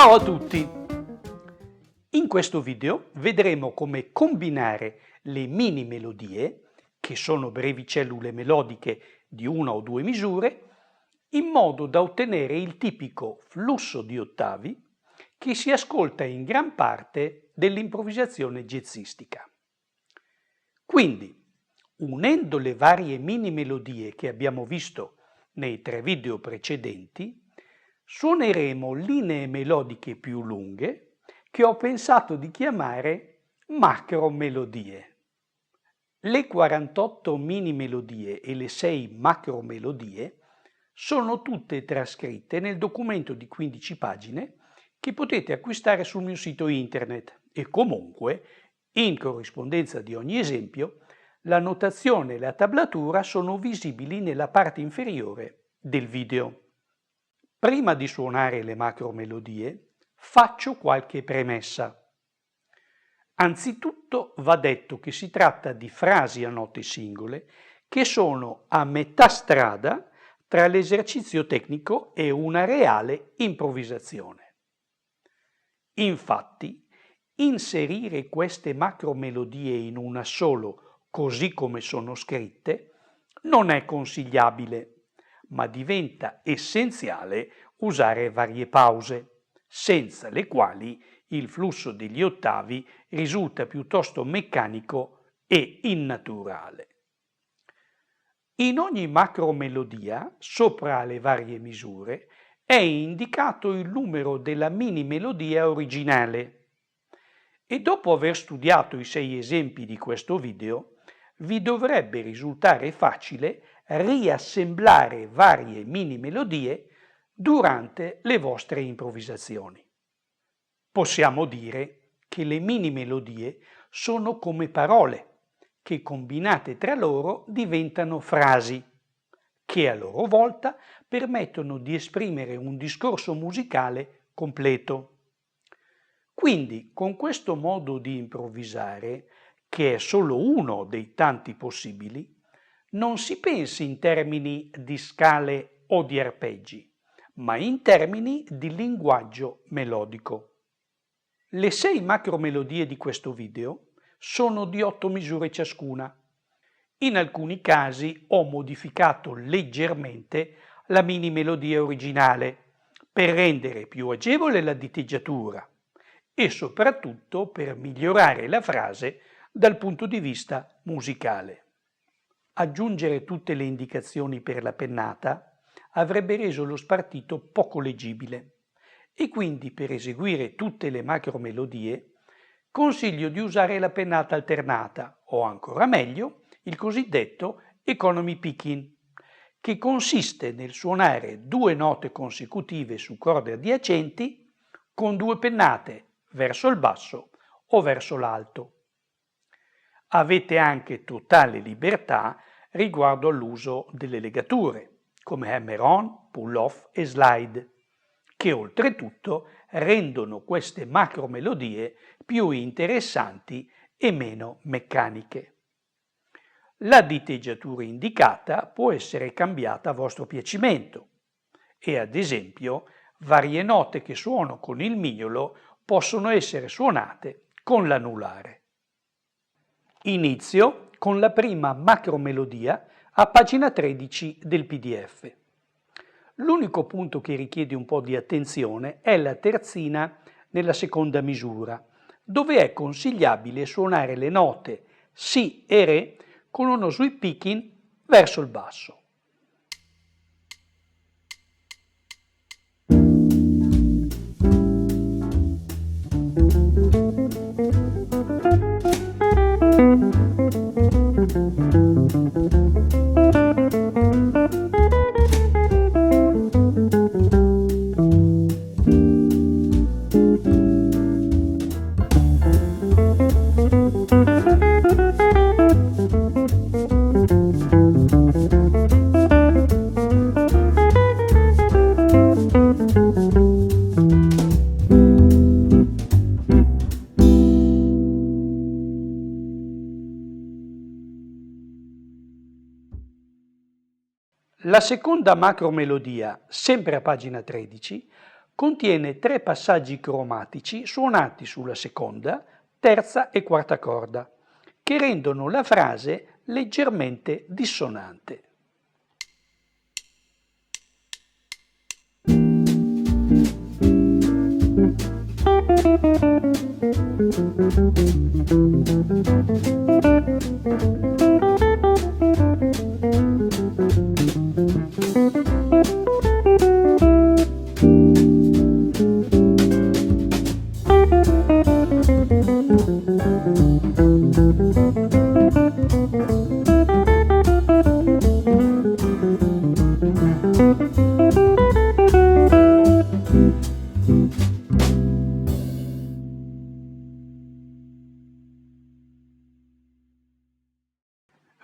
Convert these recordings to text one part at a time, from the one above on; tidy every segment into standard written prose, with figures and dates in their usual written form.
Ciao a tutti! In questo video vedremo come combinare le mini melodie, che sono brevi cellule melodiche di una o due misure, in modo da ottenere il tipico flusso di ottavi che si ascolta in gran parte dell'improvvisazione jazzistica. Quindi, unendo le varie mini melodie che abbiamo visto nei 3 video precedenti, suoneremo linee melodiche più lunghe che ho pensato di chiamare macromelodie. Le 48 mini melodie e le 6 macromelodie sono tutte trascritte nel documento di 15 pagine che potete acquistare sul mio sito internet e comunque, in corrispondenza di ogni esempio, la notazione e la tablatura sono visibili nella parte inferiore del video. Prima di suonare le macromelodie, faccio qualche premessa. Anzitutto va detto che si tratta di frasi a note singole che sono a metà strada tra l'esercizio tecnico e una reale improvvisazione. Infatti, inserire queste macromelodie in una solo, così come sono scritte, non è consigliabile, ma diventa essenziale usare varie pause, senza le quali il flusso degli ottavi risulta piuttosto meccanico e innaturale. In ogni macromelodia, sopra le varie misure, è indicato il numero della mini melodia originale. E dopo aver studiato i 6 esempi di questo video, vi dovrebbe risultare facile riassemblare varie mini melodie durante le vostre improvvisazioni. Possiamo dire che le mini melodie sono come parole che combinate tra loro diventano frasi, che a loro volta permettono di esprimere un discorso musicale completo. Quindi, con questo modo di improvvisare, che è solo uno dei tanti possibili, non si pensi in termini di scale o di arpeggi, ma in termini di linguaggio melodico. Le 6 macromelodie di questo video sono di 8 misure ciascuna. In alcuni casi ho modificato leggermente la mini melodia originale per rendere più agevole la diteggiatura e soprattutto per migliorare la frase dal punto di vista musicale. Aggiungere tutte le indicazioni per la pennata avrebbe reso lo spartito poco leggibile e quindi per eseguire tutte le macromelodie consiglio di usare la pennata alternata o ancora meglio il cosiddetto economy picking, che consiste nel suonare 2 note consecutive su corde adiacenti con 2 pennate verso il basso o verso l'alto. Avete anche totale libertà riguardo all'uso delle legature, come hammer-on, pull-off e slide, che oltretutto rendono queste macromelodie più interessanti e meno meccaniche. La diteggiatura indicata può essere cambiata a vostro piacimento e ad esempio varie note che suono con il mignolo possono essere suonate con l'anulare. Inizio con la prima macromelodia a pagina 13 del PDF. L'unico punto che richiede un po' di attenzione è la terzina nella seconda misura, dove è consigliabile suonare le note Si e Re con uno sweep picking verso il basso. La seconda macromelodia, sempre a pagina 13, contiene 3 passaggi cromatici suonati sulla seconda, terza e quarta corda, che rendono la frase leggermente dissonante.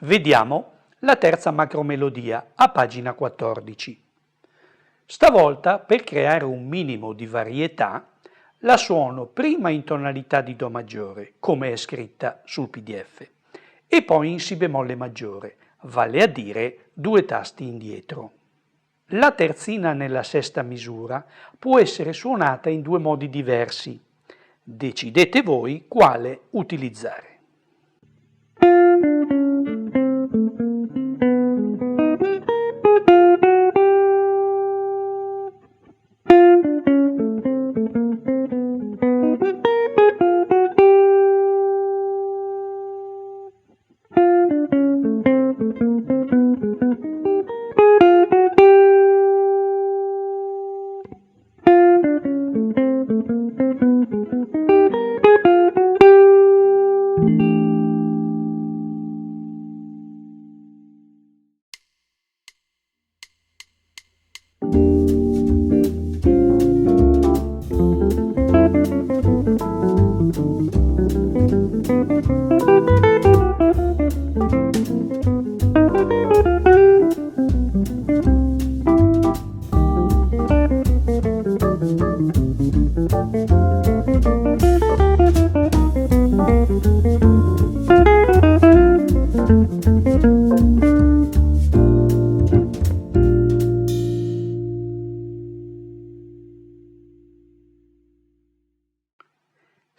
Vediamo la terza macromelodia a pagina 14. Stavolta, per creare un minimo di varietà, la suono prima in tonalità di Do maggiore, come è scritta sul PDF, e poi in Si bemolle maggiore, vale a dire 2 tasti indietro. La terzina nella sesta misura può essere suonata in 2 modi diversi. Decidete voi quale utilizzare.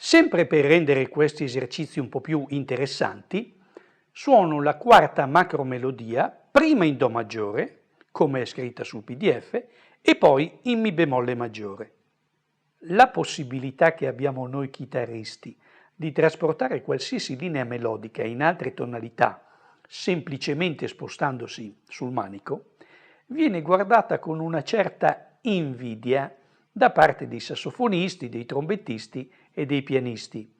Sempre per rendere questi esercizi un po' più interessanti, suono la quarta macromelodia prima in Do maggiore, come è scritta sul PDF, e poi in Mi bemolle maggiore. La possibilità che abbiamo noi chitarristi di trasportare qualsiasi linea melodica in altre tonalità semplicemente spostandosi sul manico, viene guardata con una certa invidia da parte dei sassofonisti, dei trombettisti e dei pianisti,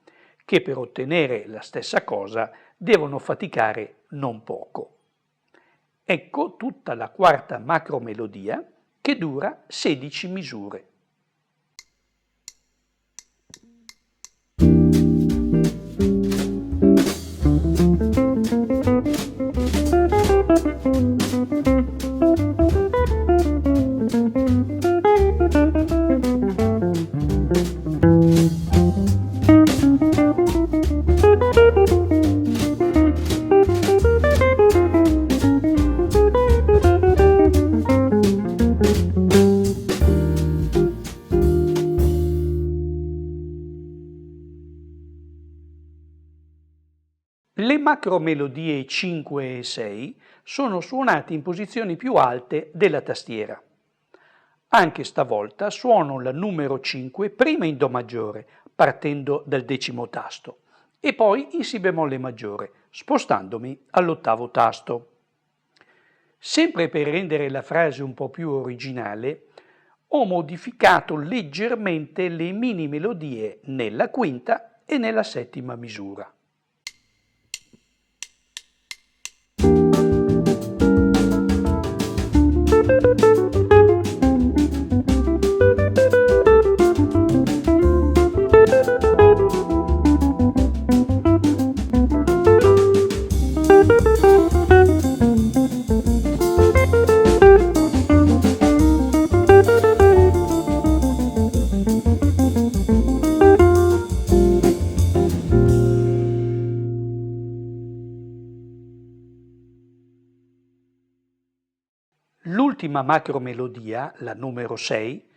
che per ottenere la stessa cosa devono faticare non poco. Ecco tutta la quarta macromelodia che dura 16 misure. Le macromelodie 5 e 6 sono suonate in posizioni più alte della tastiera. Anche stavolta suono la numero 5 prima in Do maggiore, partendo dal 10° tasto, e poi in Si bemolle maggiore, spostandomi all'8° tasto. Sempre per rendere la frase un po' più originale, ho modificato leggermente le mini melodie nella quinta e nella 7ª misura. L'ultima macromelodia, la numero 6,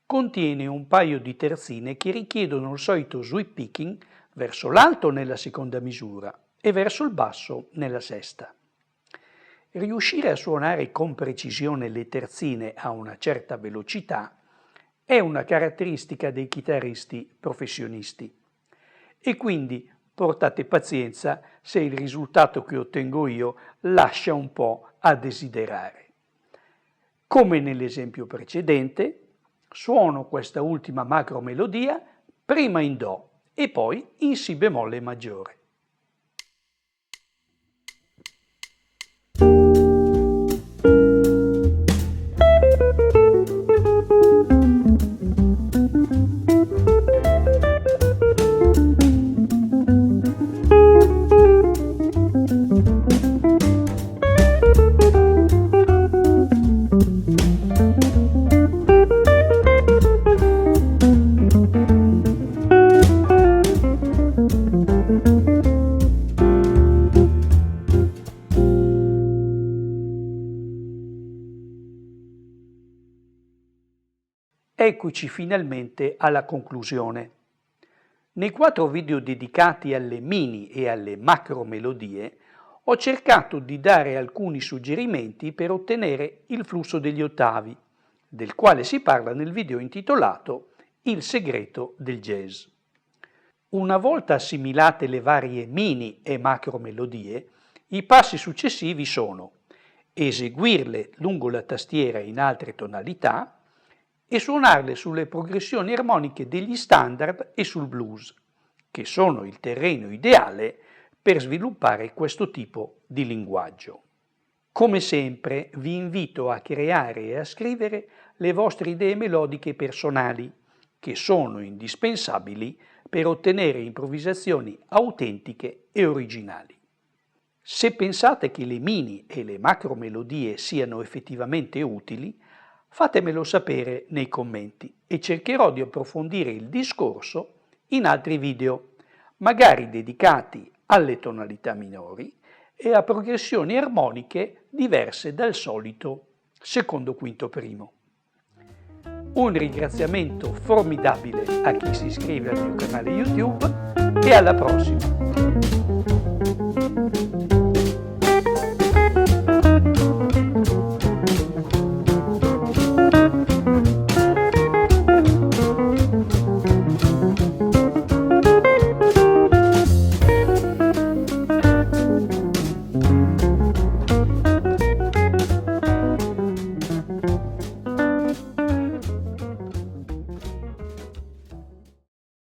contiene un paio di terzine che richiedono il solito sweep picking verso l'alto nella seconda misura e verso il basso nella sesta. Riuscire a suonare con precisione le terzine a una certa velocità è una caratteristica dei chitarristi professionisti e quindi portate pazienza se il risultato che ottengo io lascia un po' a desiderare. Come nell'esempio precedente, suono questa ultima macro melodia prima in Do e poi in Si bemolle maggiore. Eccoci finalmente alla conclusione. Nei 4 video dedicati alle mini e alle macro melodie ho cercato di dare alcuni suggerimenti per ottenere il flusso degli ottavi, del quale si parla nel video intitolato Il segreto del jazz. Una volta assimilate le varie mini e macro melodie, i passi successivi sono eseguirle lungo la tastiera in altre tonalità e suonarle sulle progressioni armoniche degli standard e sul blues, che sono il terreno ideale per sviluppare questo tipo di linguaggio. Come sempre vi invito a creare e a scrivere le vostre idee melodiche personali, che sono indispensabili per ottenere improvvisazioni autentiche e originali. Se pensate che le mini e le macro melodie siano effettivamente utili, fatemelo sapere nei commenti e cercherò di approfondire il discorso in altri video, magari dedicati alle tonalità minori e a progressioni armoniche diverse dal solito secondo quinto primo. Un ringraziamento formidabile a chi si iscrive al mio canale YouTube e alla prossima!